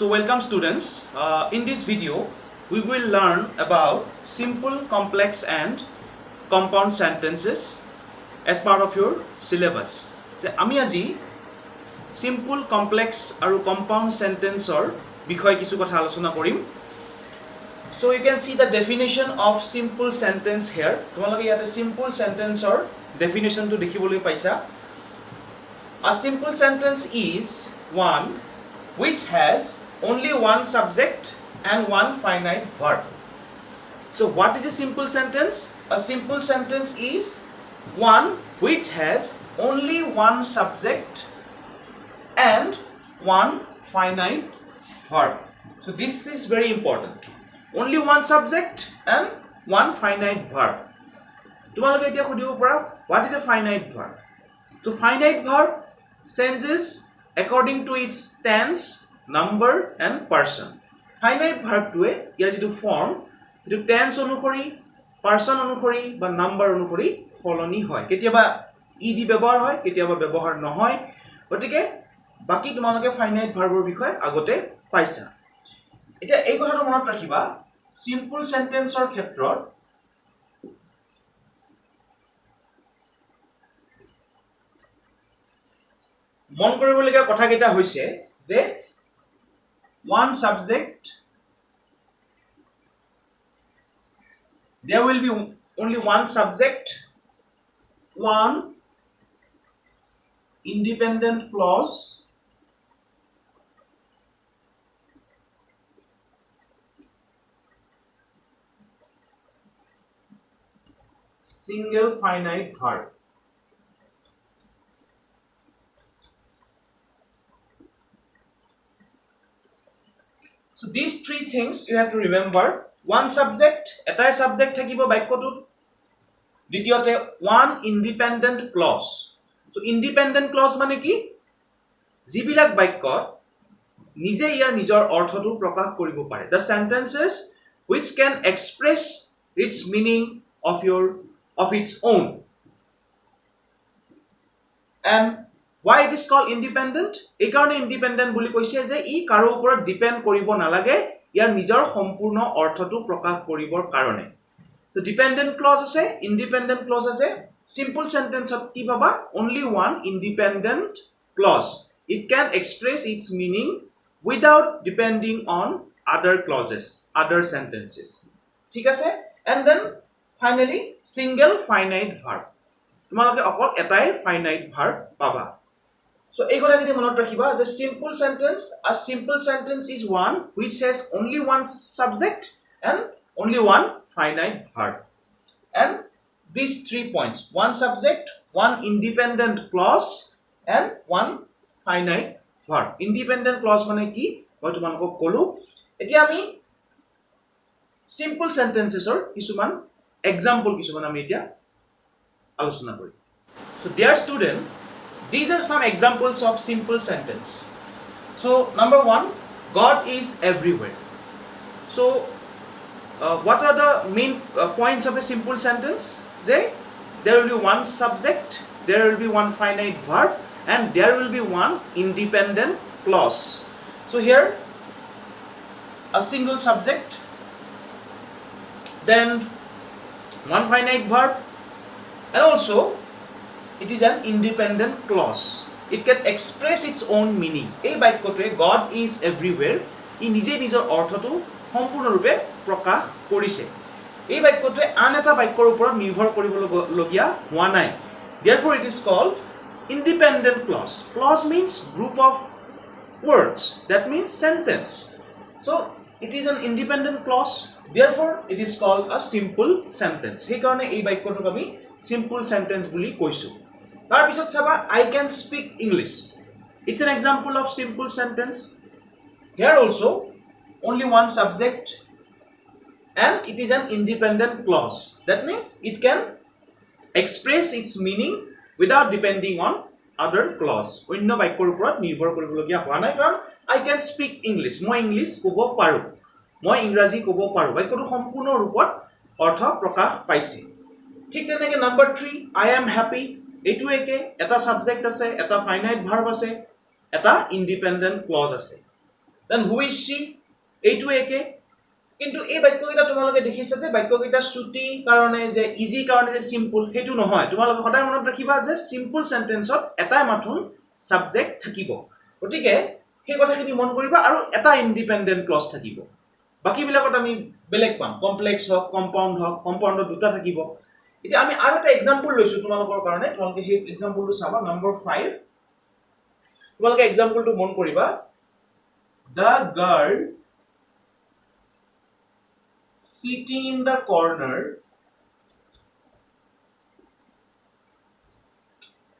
So welcome students. In this video we will learn about simple, complex and compound sentences as part of your syllabus. আমি আজি simple, complex আৰু compound sentence or বিষয়ে কিছু কথা আলোচনা কৰিম. So you can see the definition of simple sentence here. তোমালোকে ইয়াতে simple sentence or definition to দেখিবলৈ পাইছা. A simple sentence is one which has only one subject and one finite verb. So what is a simple sentence? A simple sentence is one which has only one subject and one finite verb. So this is very important. Only one subject and one finite verb. তোমালোকে এতিয়া সুধিব পাৰা, what is a finite verb? So finite verb changes according to its tense, number and person. Finite verb toye ইয়াৰ যেটো form এটো tense অনুসৰি, person অনুসৰি বা number অনুসৰি সলনি হয়. কেতিয়াবা ed ব্যৱহাৰ হয়, কেতিয়াবা ব্যৱহাৰ নহয়. গতিকে বাকি তোমালোকে finite verbৰ বিষয়ে আগতে পাইছা. এটা এই কথাটো মনত ৰাখিবা, simple sentenceৰ ক্ষেত্ৰত মন কৰিবলগীয়া কথা কেইটা হৈছে যে one subject, there will be only one subject, one independent clause, single finite verb. So these three things you have to remember. One subject, এটাই subject থাকিব বাক্যটোত. দ্বিতীয়তে one independent clause. So independent clause মানে কি? যিবিলাক বাক্যত নিজে ইয়াৰ নিজৰ অৰ্থটো প্ৰকাশ কৰিব পাৰে. The sentences which can express its meaning of its own. And why it is called independent? এই কাৰণে independent বুলি কৈছে যে ই কাৰো ওপৰত ডিপেন্ড কৰিব নালাগে ইয়াৰ নিজৰ সম্পূৰ্ণ অৰ্থটো প্ৰকাশ কৰিবৰ কাৰণে. So dependent clause আছে, independent clause আছে. Simple sentence ত কি পাবা? Only one independent clause. It can express its meaning without depending on other clauses, other sentences. ঠিক আছে? And then finally single finite verb. তোমালোকে অকল এটাই finite verb পাবা. So এই কথা যদি মনত ৰাখিবা, the simple sentence, a simple sentence is one which has only one subject and only one finite verb. And these 3 points, one subject, one independent clause and one finite verb. Independent clause মানে কি মই তোমালোকক কলো. এতিয়া আমি simple sentences or কিছুমান example কিছুমান আমি এতিয়া আলোচনা কৰিম. So dear student, these are some examples of simple sentence. So number one, God is everywhere. So what are the main points of a simple sentence? There will be one subject, there will be one finite verb and there will be one independent clause. So here a single subject, then one finite verb and also it is an independent clause. It can express its own meaning. এই বাক্যটোৱে God is everywhere ই নিজে নিজৰ অৰ্থটো সম্পূৰ্ণৰূপে প্ৰকাশ কৰিছে. এই বাক্যটোৱে আন এটা বাক্যৰ ওপৰত নিৰ্ভৰ কৰিবলগীয়া হোৱা নাই. Therefore it is called independent clause. Clause means group of words. That means sentence. So it is an independent clause. Therefore it is called a simple sentence. সেইকাৰণে এই বাক্যটোক আমি simple sentence বুলি কৈছো. তাৰ পিছত চাবা, I can speak English. It's an example of simple sentence. Here also only one subject and it is an independent clause. That means it can express its meaning without depending on other clause. অন্য বাক্যৰ ওপৰত নিৰ্ভৰ কৰিবলগীয়া হোৱা নাই কাৰণ I can speak English. মই English ক'ব পাৰো, মই ইংৰাজী ক'ব পাৰো. বাক্যটো সম্পূৰ্ণ ৰূপত অৰ্থ প্ৰকাশ পাইছে. ঠিক তেনেকৈ number 3, I am happy. এইটো একে, এটা সাবজেক্ট আছে, এটা ফাইনাইট ভার্ব আছে, এটা ইন্ডিপেন্ডেন্ট ক্লজ আছে. Then who is she? এইটো একে কিন্তু এই বাক্যকেইটা তোমালোকে দেখিছা যে বাক্যকেইটা ছুটি কাৰণে যে ইজি কাৰণে যে সিম্পল হেতু নহয় তোমালোকে সদায় মনত ৰাখিবা যে সিম্পল সেন্টেন্সত এটাই মাথোন সাবজেক্ট থাকিব গতিকে সেই কথাখিনি মন কৰিবা আৰু এটা ইন্ডিপেন্ডেন্ট ক্লজ থাকিব বাকি বিলাকত আমি বেলেগ পাম কমপ্লেক্স হক কম্পাউণ্ডত দুটা থাকিব এতিয়া আমি আৰু এটা এক্সাম্পল লৈছো তোমালোকৰ কাৰণে তোমালোকে সেই এক্সাম্পলটো চাবা নম্বৰ 5 তোমালোকে এক্সাম্পলটো মন কৰিবা the girl sitting in the corner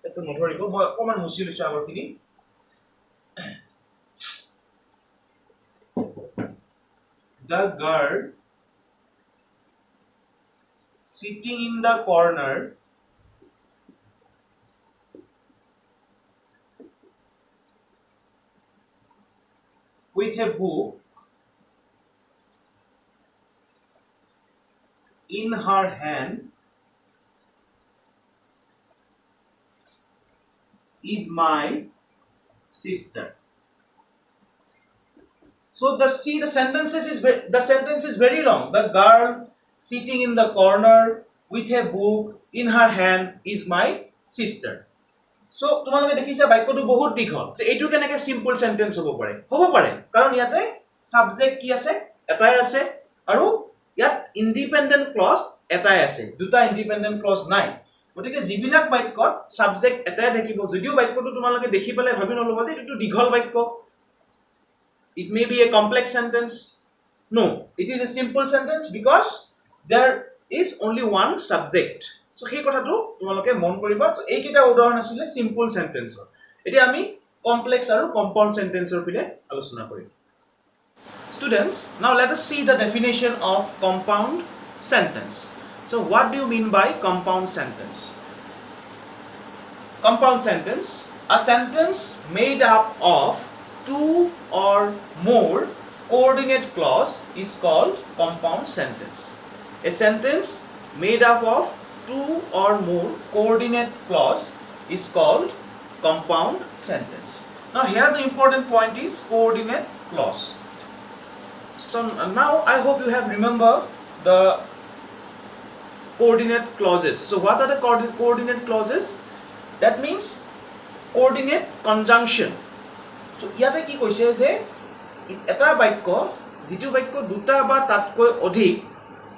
eto nothoribo moi okoman musi লৈছো আগৰখিনি the girl sitting in the corner with a book in her hand is my sister. So the sentence is very long. The girl sitting in the corner with a book in her hand is my sister. So তোমালোকে দেখিছা বাক্যটো বহুত দীঘল যে এইটো কেনেকৈ simple sentence হ'ব পাৰে কাৰণ ইয়াতে সাবজেক্ট কি আছে এটাই আছে আৰু ইয়াত ইন্ডিপেন্ডেন্ট ক্লজ এটাই আছে দুটা ইন্ডিপেন্ডেন্ট ক্লজ নাই গতিকে যিবিলাক বাক্যত সাবজেক্ট এটাই থাকিব যদিও বাক্যটো তোমালোকে দেখি পেলাই ভাবি নলবা যে এইটো দীঘল বাক্য it may be a complex sentence no it is a simple sentence because there is only one subject so সেই কথাটো তোমালোকে মন কৰিবা so এইকেইটা উদাহৰণ আছিল সিম্পল সেন্টেন্সৰ এতিয়া আমি কমপ্লেক্স আৰু কম্পাউণ্ড সেন্টেন্সৰ পিনে আলোচনা কৰিম students now let us see the definition of compound sentence so what do you mean by compound sentence compound sentence a sentence made up of two or more coordinate clause is called compound sentence a sentence made up of two or more coordinate clause is called compound sentence now here the important point is coordinate clause so now I hope you have remember the coordinate clauses so what are the coordinate clauses that means coordinate conjunction so ইয়াতে কি কৈছে যে এটা বাক্য যেটো বাক্য দুটা বা তাতকৈ অধিক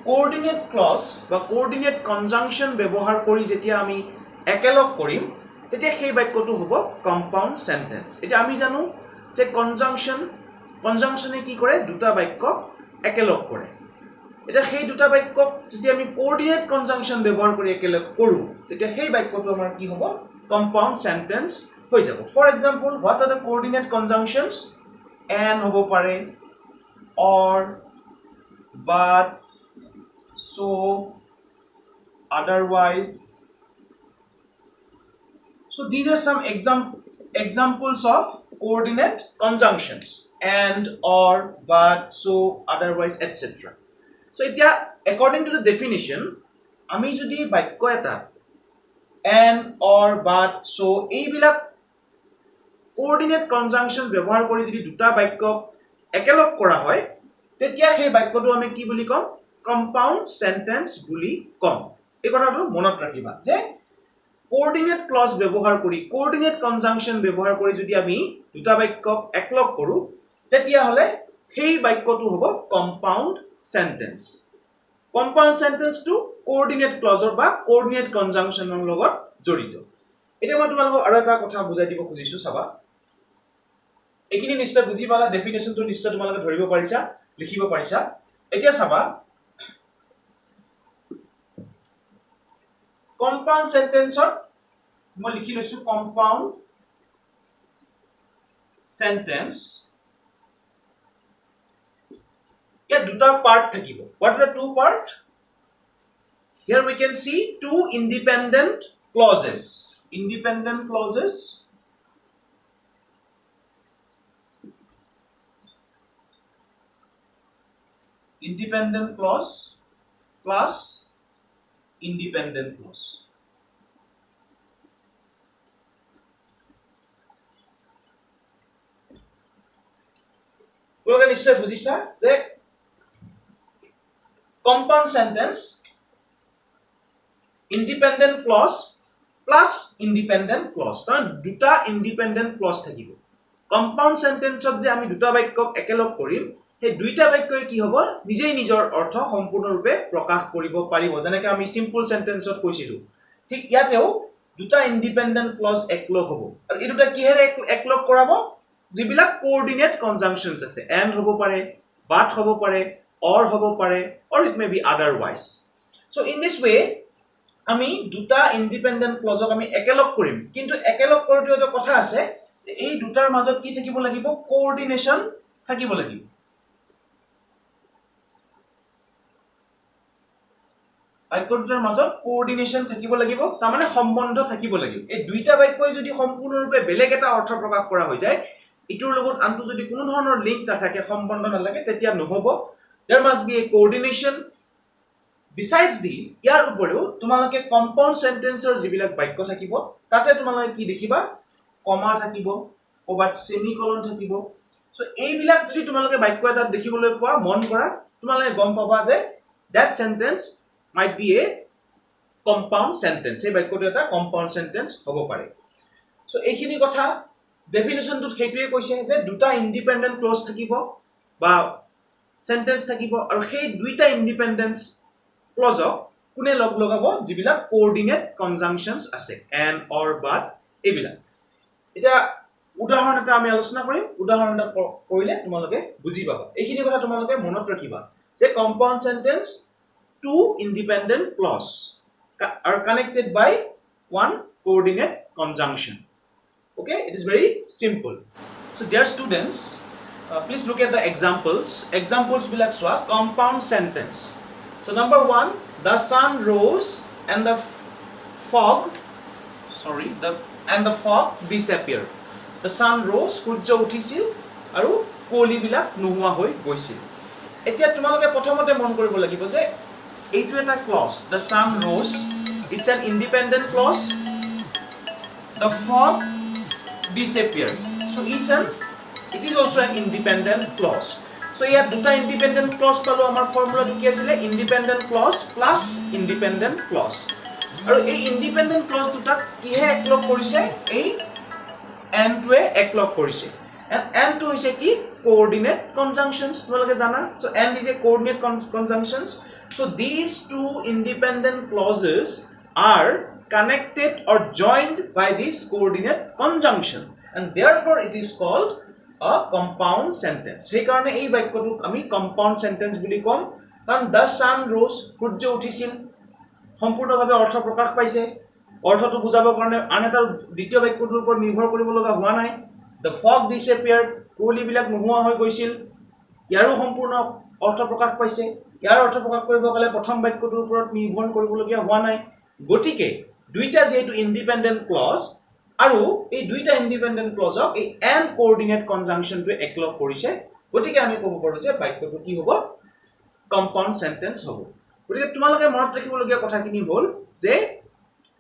কোঅৰ্ডিনেট ক্লজ বা কোঅৰ্ডিনেট কনজাংশন ব্যৱহাৰ কৰি যেতিয়া আমি একেলগ কৰিম তেতিয়া সেই বাক্যটো হ'ব কম্পাউণ্ড সেন্টেন্স এটা আমি জানো যে কনজাংশনে কি কৰে দুটা বাক্য একেলগ কৰে এটা সেই দুটা বাক্য যদি আমি কোঅৰ্ডিনেট কনজাংশন ব্যৱহাৰ কৰি একেলগ কৰো তেতিয়া সেই বাক্যটো আমাৰ কি হ'ব কম্পাউণ্ড সেন্টেন্স হৈ যাব for example what are the coordinate conjunctions and হ'ব পাৰে or but so otherwise so these are some examples of coordinate conjunctions and or but so otherwise etc so এতিয়া according to the definition আমি যদি বাক্য এটা and or but so এইবিলাক coordinate conjunction ব্যৱহাৰ কৰি যদি দুটা বাক্য একেলগ কৰা হয় তেতিয়া সেই বাক্যটো আমি কি বুলি কম compound sentence বুলি কম এই কথাটো মনত ৰাখিবা যে coordinate clause ব্যৱহাৰ কৰি coordinate conjunction ব্যৱহাৰ কৰি যদি আমি দুটা বাক্য একলগ কৰো তেতিয়া হলে সেই বাক্যটো হ'ব compound sentence compound sentence to coordinate clause বা coordinate conjunction ৰ লগত জড়িত এতিয়া মই তোমালোকক আৰু এটা কথা বুজাই দিব খুজিছো চাবা এইখিনি নিশ্চয় বুজি পালা ডেফিনেশনটো নিশ্চয় তোমালোকে ধৰিব পাৰিছা লিখিব পাৰিছা এতিয়া চাবা compound sentence মই লিখি লৈছো compound sentence ইয়াত দুটা পাৰ্ট থাকিব what are the two part here we can see two independent clauses independent clauses independent clause plus independent clause তোমালোকে নিশ্চয় বুজিছা যে compound sentence independent clause plus independent clause তাৰ দুটা independent clause থাকিব compound sentence যে আমি দুটা বাক্য একেলগ কৰিম সেই দুইটা বাক্যই কি হ'ব নিজেই নিজৰ অৰ্থ সম্পূৰ্ণৰূপে প্ৰকাশ কৰিব পাৰিব যেনেকৈ আমি simple sentence ত কৈছিলো ঠিক ইয়াতেও দুটা independent clause একলগ হ'ব আৰু এই দুটা কিহেৰে একলগ কৰাব যিবিলাক coordinate conjunctions আছে and হ'ব পাৰে but হ'ব পাৰে or হ'ব পাৰে or it may be otherwise so in this way আমি দুটা independent clause আমি একেলগ কৰিম কিন্তু একেলগ কৰোতে এটা কথা আছে যে এই দুটাৰ মাজত কি থাকিব লাগিব coordination থাকিব লাগিব বাক্যটোৰ মাজত coordination থাকিব লাগিব তাৰ মানে সম্বন্ধ থাকিব লাগিব এই দুইটা বাক্যই যদি সম্পূৰ্ণৰূপে বেলেগ এটা অৰ্থ প্ৰকাশ কৰা হৈ যায় ইটোৰ লগত আনটো যদি কোনো ধৰণৰ লিংক নাথাকে সম্বন্ধ নালাগে তেতিয়া নহব there must be a coordination besides this ইয়াৰ উপৰিও তোমালোকে compound sentenceৰ যিবিলাক বাক্য থাকিব তাতে তোমালোকে কি দেখিবা কমা থাকিব ক'বাত সেমিকলন থাকিব সো এইবিলাক যদি তোমালোকে বাক্য এটা দেখিবলৈ পোৱা মন কৰা তোমালোকে গম পাবা যে that sentence might be a compound sentence এই বাক্যটো এটা compound sentence হ'ব পাৰে সো এইখিনি কথা ডেফিনিশনটো হেইটোৱে কৈছে যে দুটা ইন্ডিপেন্ডেন্ট ক্লজ থাকিব বা সেন্টেন্স থাকিব আৰু সেই দুইটা ইন্ডিপেন্ডেন্স ক্লজক কোনে লগ লগাব যিবিলাক কোঅৰ্ডিনেট কনজাংশনস আছে and or but এইবিলাক এটা উদাহৰণ এটা আমি আলোচনা কৰিম উদাহৰণ এটা কৰিলে তোমালোকে বুজি পাবা এইখিনি কথা তোমালোকে মনত ৰাখিবা যে compound sentence two independent clause are connected by one coordinate conjunction okay it is very simple so dear students please look at the examples bilak swa compound sentence so number 1 the sun rose and the fog disappeared the sun rose সূৰ্য উঠিছিল আৰু Koli bilak নোহোৱা হৈ গৈছিল এতিয়া তোমালোকে প্ৰথমতে মন কৰিব লাগিব যে এইটো এটা clause the sun rose it's an independent clause the fog disappeared so it is also an independent clause so here দুটা independent clause পালো আমাৰ ফৰ্মুলা কি আছিল independent clause plus independent clause আৰু এই independent clause দুটা কিহে একলগ কৰিছে এই and টোৱে একলগ কৰিছে and টো হৈছে কি coordinate conjunctions তোমালোকে জানা so and is a coordinate conjunctions so these two independent clauses are connected or joined by this coordinate conjunction and therefore it is called a compound sentence সেই কাৰণে এই বাক্যটোক আমি compound sentence বুলি কম কাৰণ the sun rose সূৰ্য উঠিছিল সম্পূৰ্ণভাৱে অৰ্থ প্ৰকাশ পাইছে অৰ্থটো বুজাবৰ কাৰণে আন এটা দ্বিতীয় বাক্যটোৰ ওপৰত নিৰ্ভৰ কৰিব লগা হোৱা নাই the fog disappeared কোলি বিলাক নোহোৱা হৈ গৈছিল ইয়াৰো সম্পূৰ্ণ অৰ্থ প্ৰকাশ পাইছে ইয়াৰ অৰ্থ প্ৰকাশ কৰিব গলে প্ৰথম বাক্যটোৰ ওপৰত নিৰ্ভৰ কৰিবলগীয়া হোৱা নাই গতিকে দুইটা যেটো ইন্ডিপেন্ডেন্ট ক্লজ আৰু এই দুইটা ইন্ডিপেন্ডেন্ট ক্লজক এই and coordinate conjunction টো একলগ কৰিছে গতিকে আমি ক'ব পাৰো যে বাক্যটো কি হ'ব compound sentence হ'ব গতিকে তোমালোকে মনত ৰাখিবলগীয়া কথাখিনি হ'ল যে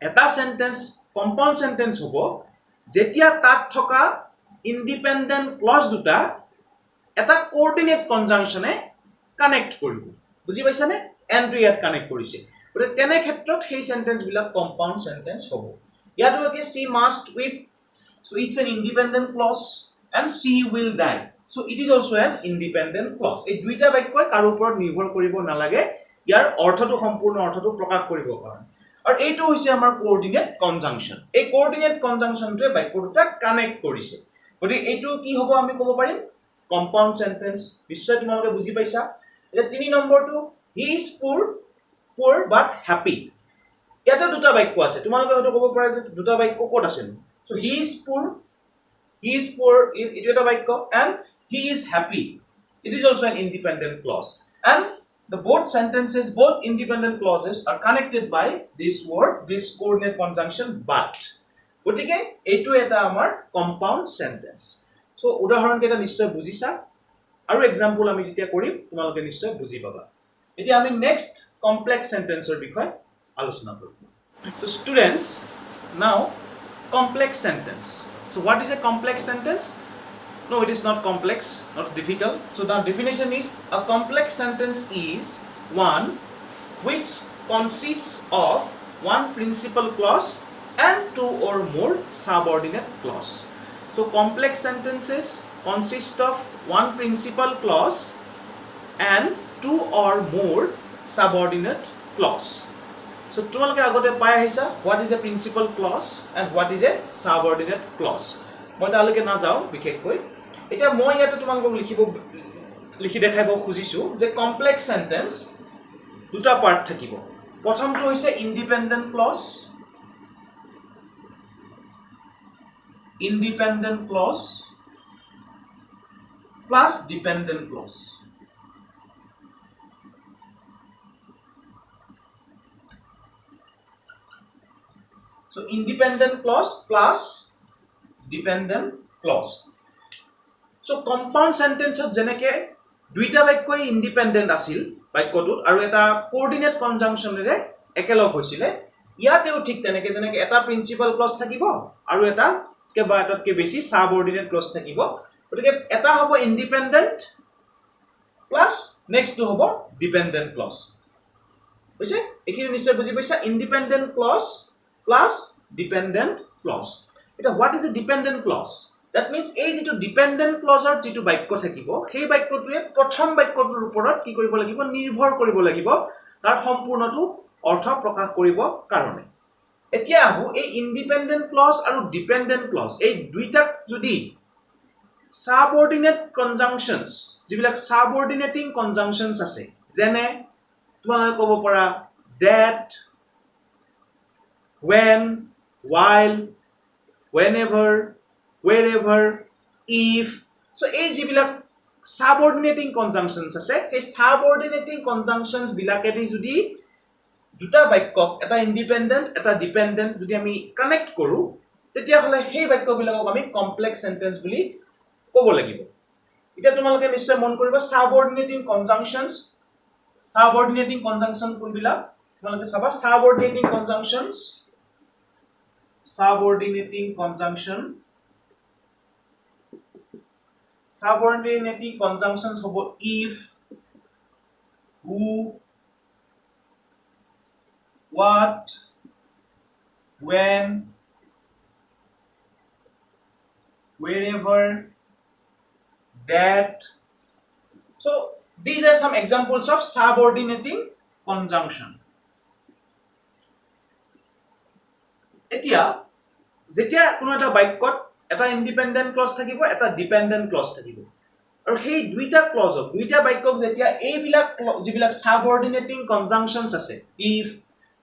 এটা সেন্টেন্স compound sentence হ'ব যেতিয়া তাত থকা ইন্ডিপেন্ডেন্ট ক্লজ দুটা এটা coordinate conjunction এ কানেক্ট কৰিব বুজি পাইছানে and টো ইয়াত কানেক্ট কৰিছে গতিকে তেনে ক্ষেত্ৰত সেই সেন্টেন্স বিলাক compound sentence হ'ব ইয়াত okay she must with so it's an independent clause and she will die so it is also an independent clause এই দুইটা বাক্যই কাৰো ওপৰত নিৰ্ভৰ কৰিব নালাগে ইয়াৰ অৰ্থটো সম্পূৰ্ণ অৰ্থটো প্ৰকাশ কৰিব কাৰণে আৰু এইটো হৈছে আমাৰ কোঅৰ্ডিনেট কনজাংশন এই কোঅৰ্ডিনেট কনজাংশনটোৱে বাক্যটোক কানেক্ট কৰিছে গতিকে এইটো কি হ'ব আমি ক'ব পাৰিম compound sentence নিশ্চয় তোমালোকে বুজি পাইছা এটা 3 নম্বৰটো he is poor but happy এটা দুটা বাক্য আছে তোমালোকে হয়তো ক'ব পাৰা যে দুটা বাক্য ক'ত আছে so he is poor ইটো এটা বাক্য and he is happy it is also an independent clause and the both independent clauses are connected by this coordinate conjunction but গতিকে এইটো এটা আমাৰ compound sentence so উদাহৰণ কেইটা নিশ্চয় বুজিছা আৰু এক্সাম্পল আমি যেতিয়া কৰিম তোমালোকে নিশ্চয় বুজি পাবা এতিয়া আমি নেক্সট কমপ্লেক্স সেন্টেন্সৰ বিষয় আলোচনা কৰিম so students now complex sentence so what is a complex sentence No, it is not complex, not difficult. So the definition is a complex sentence is one which consists of one principal clause and two or more subordinate clause. So complex sentences consist of one principal clause and two or more subordinate clause. So তোমালোকে আগতে পাই আহিছা what is a principal clause and what is a subordinate clause. মই তালৈকে না যাও বিশেষকৈ এটা মই ইয়াতে তোমালোকক লিখি দেখাব খুজিছো যে কমপ্লেক্স সেন্টেন্স দুটা পার্ট থাকিব প্ৰথমটো হৈছে independent clause plus dependent clause So independent clause plus dependent clause. So compound sentence jeneke duita bakkoi independent asil bakkotut aru eta coordinate conjunction re ekelog hoisile iateu thik teneke jeneke eta principal clause thakibo aru eta ke ba etat ke beshi subordinate clause thakibo otike eta hobo independent plus next to hobo dependent clause hoise ekhini nishoy buji paisa independent clause plus dependent clause. Eta what is a dependent clause? That means ei jitu dependent clause or jitu বাক্য থাকিব সেই বাক্যটোৱে প্ৰথম বাক্যটোৰ ওপৰত কি কৰিব লাগিব নিৰ্ভৰ কৰিব লাগিব তাৰ সম্পূৰ্ণটো অৰ্থ প্ৰকাশ কৰিব কাৰণে এতিয়া আহো এই ইন্ডিপেন্ডেন্ট ক্লজ আৰু ডিপেন্ডেন্ট ক্লজ এই দুইটা যদি সাবঅৰ্ডিনেট কনজাংশনস যিবিলাক সাবঅৰ্ডিনেটিং কনজাংশনস আছে যেনে তোমালোকে ক'ব পাৰা that when, while, whenever, wherever, if. So এই যিবিলাক subordinating conjunctions আছে এই subordinating conjunctions বিলাকেদি যদি দুটা বাক্য এটা ইন্ডিপেন্ডেন্ট এটা ডিপেন্ডেন্ট যদি আমি কানেক্ট কৰো তেতিয়া হলে সেই বাক্য বিলাকক আমি কমপ্লেক্স সেন্টেন্স বুলি ক'ব লাগিব এটা তোমালোকে নিশ্চয় মন কৰিবা subordinating conjunction কোনবিলাক তোমালোকে চাবা subordinating conjunctions hobo if, who, what, when, wherever, that. So these are some examples of subordinating conjunction. এতিয়া যেতিয়া কোনো এটা বাক্যত এটা ইন্ডিপেন্ডেন্ট ক্লজ থাকিব এটা ডিপেন্ডেন্ট ক্লজ থাকিব আৰু সেই দুইটা ক্লজক দুইটা বাক্যক যেতিয়া এইবিলাক যিবিলাক সাবঅৰ্ডিনেটিং কনজাংশনস আছে if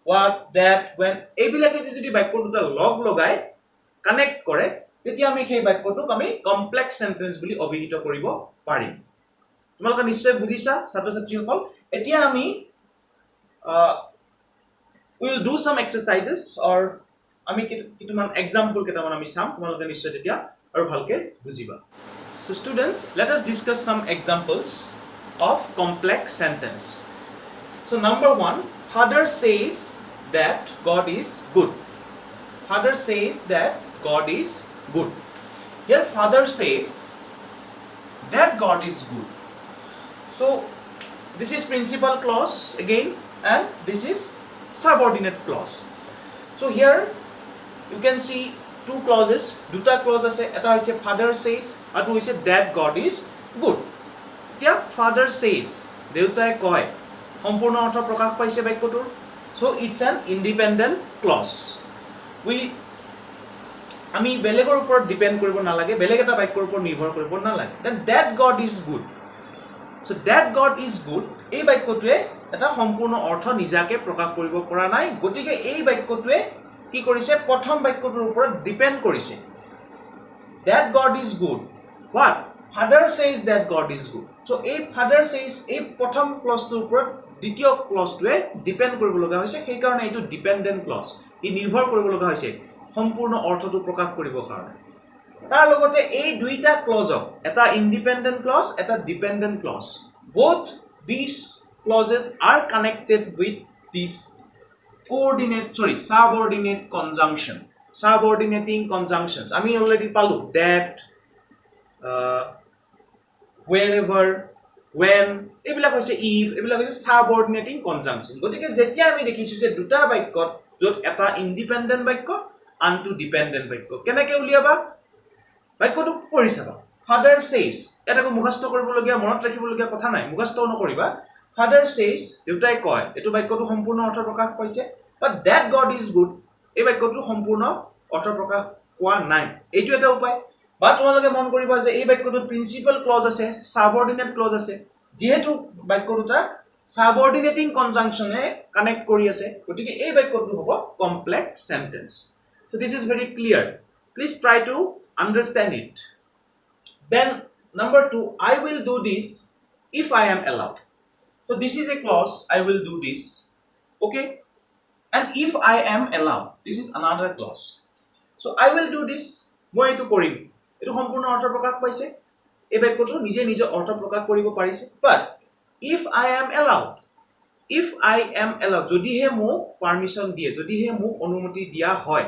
what that when এইবিলাকে যদি বাক্য দুটা লগ লগাই কানেক্ট কৰে তেতিয়া আমি সেই বাক্যটোক আমি কমপ্লেক্স সেন্টেন্স বুলি অভিহিত কৰিব পাৰিম তোমালোকে নিশ্চয় বুজিছা ছাত্ৰ ছাত্ৰীসকল এতিয়া আমি we will do some exercises or আমি কিমান এক্সাম্পল কেটামান আমি চাম তোমালোকে নিশ্চয় তেতিয়া আৰু ভালকে বুজিবা So students, let us discuss some examples of complex sentence. So number 1, father says that God is good. Father says that God is good. Here father says that God is good. So this is principal clause again and this is subordinate clause. So here you can see two clauses duta clause ase eta hoise father says atu hoise that God is good tia father says deutai koy সম্পূৰ্ণ অৰ্থ প্ৰকাশ পাইছে বাক্যটোৰ so it's an independent clause আমি বেলেগৰ ওপৰত depend কৰিব নালাগে বেলেগ এটা বাক্যৰ ওপৰত নিৰ্ভৰ কৰিব নালাগে then that God is good so that God is good এই বাক্যটোৱে এটা সম্পূৰ্ণ অৰ্থ নিজাকে প্ৰকাশ কৰিব পৰা নাই গতিকে এই বাক্যটোৱে কি কৰিছে প্ৰথম বাক্যটোৰ ওপৰত ডিপেন্ড কৰিছে that God is good what father says that God is good so এই father says এই প্ৰথম ক্লজটোৰ ওপৰত দ্বিতীয় ক্লজটোৱে ডিপেন্ড কৰিব লগা হৈছে সেই কাৰণে এইটো ডিপেন্ডেন্ট ক্লজ ই নিৰ্ভৰ কৰিব লগা হৈছে সম্পূৰ্ণ অৰ্থটো প্ৰকাশ কৰিবৰ কাৰণে তাৰ লগতে এই দুইটা ক্লজক এটা ইন্ডিপেন্ডেন্ট ক্লজ এটা dependent clause both these clauses are connected with this subordinating conjunctions. I mean already palu that, wherever, when, এইবিলাক হৈছে if, এইবিলাক হৈছে সাবঅৰ্ডিনেটিং কনজাংচন। গতিকে যেতিয়া আমি দেখিছো যে দুটা বাক্যত য'ত এটা ইণ্ডিপেণ্ডেণ্ট বাক্য আনটো ডিপেণ্ডেণ্ট বাক্য, কেনেকৈ উলিয়াবা? বাক্যটো পঢ়ি চাবা। ফাদাৰ চেইজ, এটা একো মুখস্থ কৰিবলগীয়া, মনত ৰাখিবলগীয়া কথা নাই, মুখস্থ নকৰিবা। ফাদাৰ চেইজ, দেউতাই কয়, এইটো বাক্যটো সম্পূৰ্ণ অৰ্থ প্ৰকাশ পাইছে। বাট ডেট গড ইজ গুড, এই বাক্যটো সম্পূৰ্ণ অৰ্থ প্ৰকাশ পোৱা নাই। এইটো এটা উপায়। বা তোমালোকে মন কৰিবা যে এই বাক্যটোত প্ৰিন্সিপাল ক্লজ আছে, সাবঅৰ্ডিনেট ক্লজ আছে। যেহেতু বাক্য দুটা সাবঅৰ্ডিনেটিং কনজাংচনে কানেক্ট কৰি আছে, গতিকে এই বাক্যটো হ'ব complex sentence. So this is very clear. Please try to understand it. Then number 2, I will do this if I am allowed. So this is a clause, I will do this. Okay? And if I am allowed, this is another clause. So I will do this, মই এইটো কৰিম। এইটো সম্পূৰ্ণ অৰ্থ প্ৰকাশ পাইছে। এই বাক্যটো নিজে নিজে অৰ্থ প্ৰকাশ কৰিব পাৰিছে। But if I am allowed, if I am allowed, যদিহে মোক পাৰমিশন দিয়ে, যদিহে মোক অনুমতি দিয়া হয়,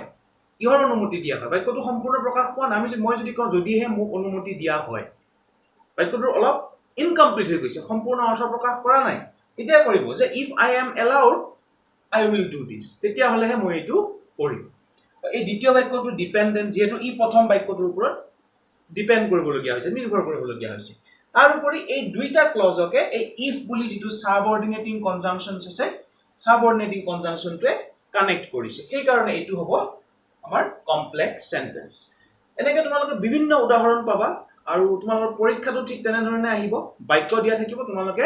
কিহৰ অনুমতি দিয়া হয়? বাক্যটো সম্পূৰ্ণ প্ৰকাশ পোৱা নাই। মই যদি কওঁ যদিহে মোক অনুমতি দিয়া হয়, বাক্যটো অলপ ইনকমপ্লিট হৈ গৈছে, সম্পূৰ্ণ অৰ্থ প্ৰকাশ কৰা নাই। এতিয়া কৰিব যে if I am allowed, I will do this, তেতিয়া হলেহে মই এইটো কৰিম। এই দ্বিতীয় বাক্যটো ডিপেন্ডেন্ট, যেহেতু ই প্ৰথম বাক্যটোৰ ওপৰত ডিপেন্ড কৰিবলগীয়া হৈছে, নিৰ্ভৰ কৰিবলগীয়া হৈছে। তাৰ উপৰি এই দুইটা ক্লজকে এই if বুলি যিটো সাবঅৰ্ডিনেটিং কনজাংচনছ আছে, সাবঅৰ্ডিনেটিং কনজাংচনটোৱে কানেক্ট কৰিছে। এই কাৰণে এইটো হ'ব আমাৰ কমপ্লেক্স সেন্টেন্স। এনেকে তোমালোকে বিভিন্ন উদাহৰণ পাবা আৰু তোমালোকৰ পৰীক্ষাটো ঠিক তেনেধৰণে আহিব। বাক্য দিয়া থাকিব, তোমালোকে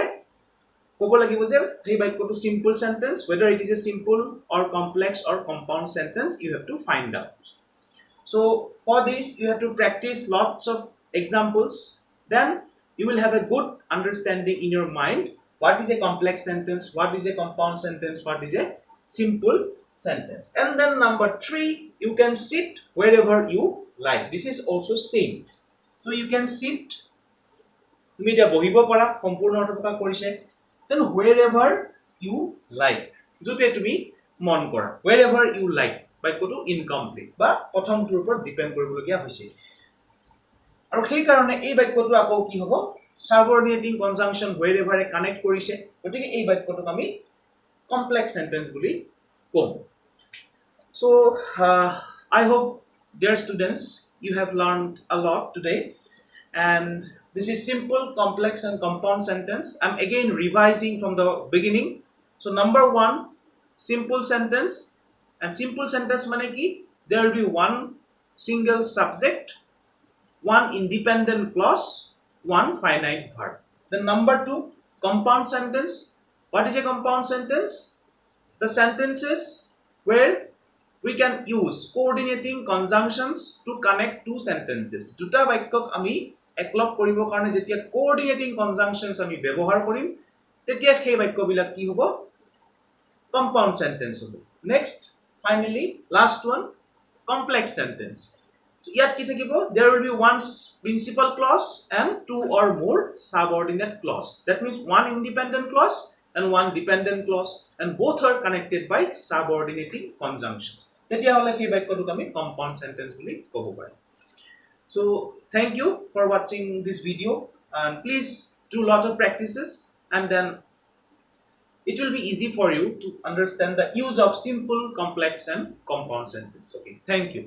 ক'ব লাগিব যে এই বাক্যটো simple sentence, whether it is a simple or complex or compound sentence, you have to find out. So for this you have to practice lots of examples, then you will have a good understanding in your mind what is a complex sentence, what is a compound sentence, what is a simple sentence. And then number 3, you can sit wherever you like. This is also same. So you can sit, তুমি এতিয়া বহিব পাৰা, সম্পূৰ্ণ অৰ্থ প্ৰকাশ কৰিছে। Then wherever you like, যতে তুমি মন কৰা, wherever you like, বাক্যটো ইনকমপ্লিট বা প্ৰথমটোৰ ওপৰত ডিপেন্ড কৰিবলগীয়া হৈছে। আৰু সেই কাৰণে এই বাক্যটো আকৌ কি হ'ব? সাবঅৰ্ডিনেটিং কনজাংচন wherever এ কানেক্ট কৰিছে, গতিকে এই বাক্যটোক আমি কমপ্লেক্স সেন্টেন্স বুলি কম। So I hope, dear students, you have learned a lot today. And this is simple, complex and compound sentence. I'm again revising from the beginning. So number 1, simple sentence. And simple sentence mane ki? There will be one single subject, one independent clause, one finite verb. Then number 2, compound sentence. What is a compound sentence? The sentences where we can use coordinating conjunctions to connect two sentences. দুটা বাক্যক আমি একলগ কৰিবৰ কাৰণে যেতিয়া coordinating conjunctions আমি ব্যৱহাৰ কৰিম, তেতিয়া সেই বাক্যবিলাক কি হ'ব? Compound sentence হ'ব। Next, finally, last one, complex sentence. So ইয়াত কি থাকিব? There will be one principal clause and 2 or more subordinate clause. That means one independent clause and one dependent clause, and both are connected by subordinating conjunctions. তেতিয়া হলে সেই বাক্যটোক আমি compound sentence বুলি ক'ব পাৰিম। So thank you for watching this video, and please do a lot of practices, and then it will be easy for you to understand the use of simple, complex and compound sentence. Okay, thank you.